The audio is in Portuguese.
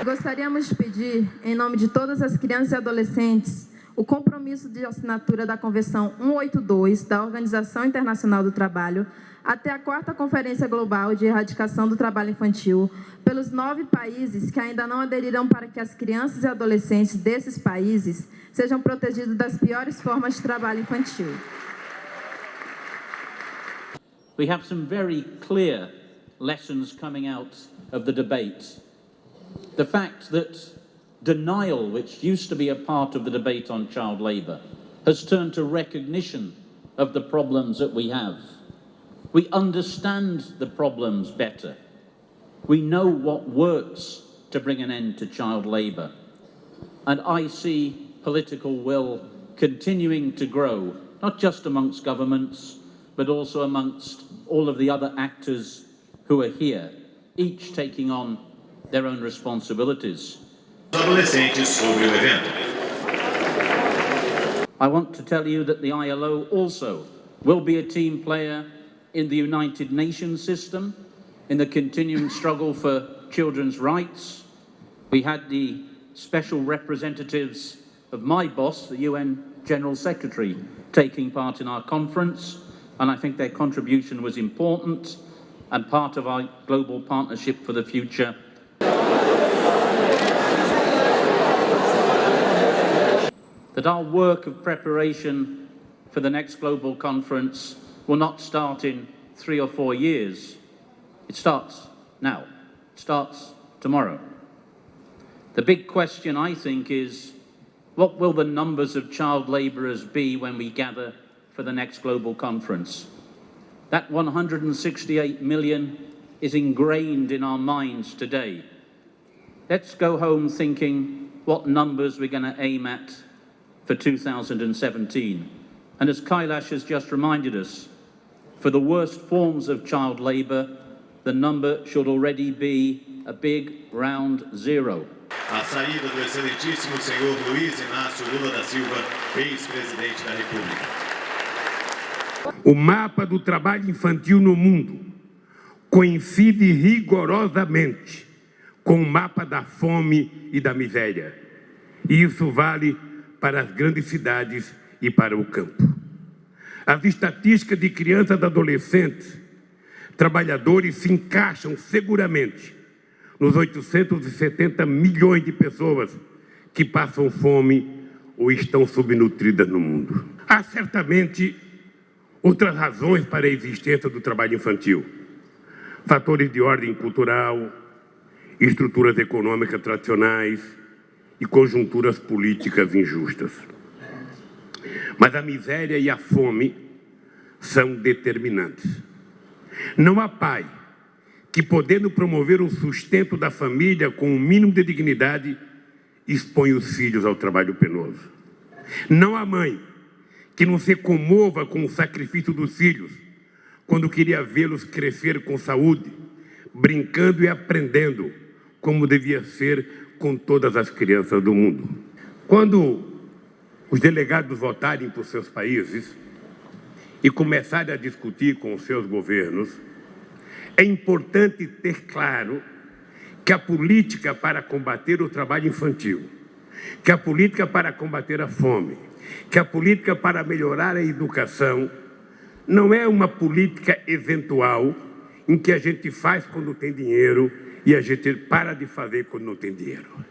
Gostaríamos de pedir, em nome de todas as crianças e adolescentes, o compromisso de assinatura da Convenção 182 da Organização Internacional do Trabalho até a 4ª Conferência Global de Erradicação do Trabalho Infantil pelos 9 países que ainda não aderiram, para que as crianças e adolescentes desses países sejam protegidos das piores formas de trabalho infantil. We have some very clear lessons coming out of the debate. The fact that denial, which used to be a part of the debate on child labour, has turned to recognition of the problems that we have. We understand the problems better. We know what works to bring an end to child labour. And I see political will continuing to grow, not just amongst governments, but also amongst all of the other actors who are here, each taking on their own responsibilities. Adolescentes sobre o evento. I want to tell you that the ILO also will be a team player in the United Nations system, in the continuing struggle for children's rights. We had the special representatives of my boss, the UN General Secretary, taking part in our conference, and I think their contribution was important and part of our global partnership for the future. That our work of preparation for the next global conference will not start in 3 or 4 years. It starts now. It starts tomorrow. The big question, I think, is what will the numbers of child labourers be when we gather for the next global conference? That 168 million is ingrained in our minds today. Let's go home thinking what numbers we're going to aim at for 2017. And as Kailash has just reminded us, for the worst forms of child labour, the number should already be a big round 0. A saída do excelentíssimo senhor Luiz Inácio Lula da Silva, ex-presidente da República. O mapa do trabalho infantil no mundo coincide rigorosamente com o mapa da fome e da miséria. E isso vale para as grandes cidades e para o campo. As estatísticas de crianças e adolescentes trabalhadores se encaixam seguramente nos 870 milhões de pessoas que passam fome ou estão subnutridas no mundo. Há certamente outras razões para a existência do trabalho infantil. Fatores de ordem cultural, estruturas econômicas tradicionais e conjunturas políticas injustas. Mas a miséria e a fome são determinantes. Não há pai que, podendo promover o sustento da família com o mínimo de dignidade, expõe os filhos ao trabalho penoso. Não há mãe que não se comova com o sacrifício dos filhos quando queria vê-los crescer com saúde, brincando e aprendendo como devia ser com todas as crianças do mundo. Quando os delegados votarem por seus países e começarem a discutir com os seus governos, é importante ter claro que a política para combater o trabalho infantil, que a política para combater a fome, que a política para melhorar a educação não é uma política eventual em que a gente faz quando tem dinheiro e a gente para de fazer quando não tem dinheiro.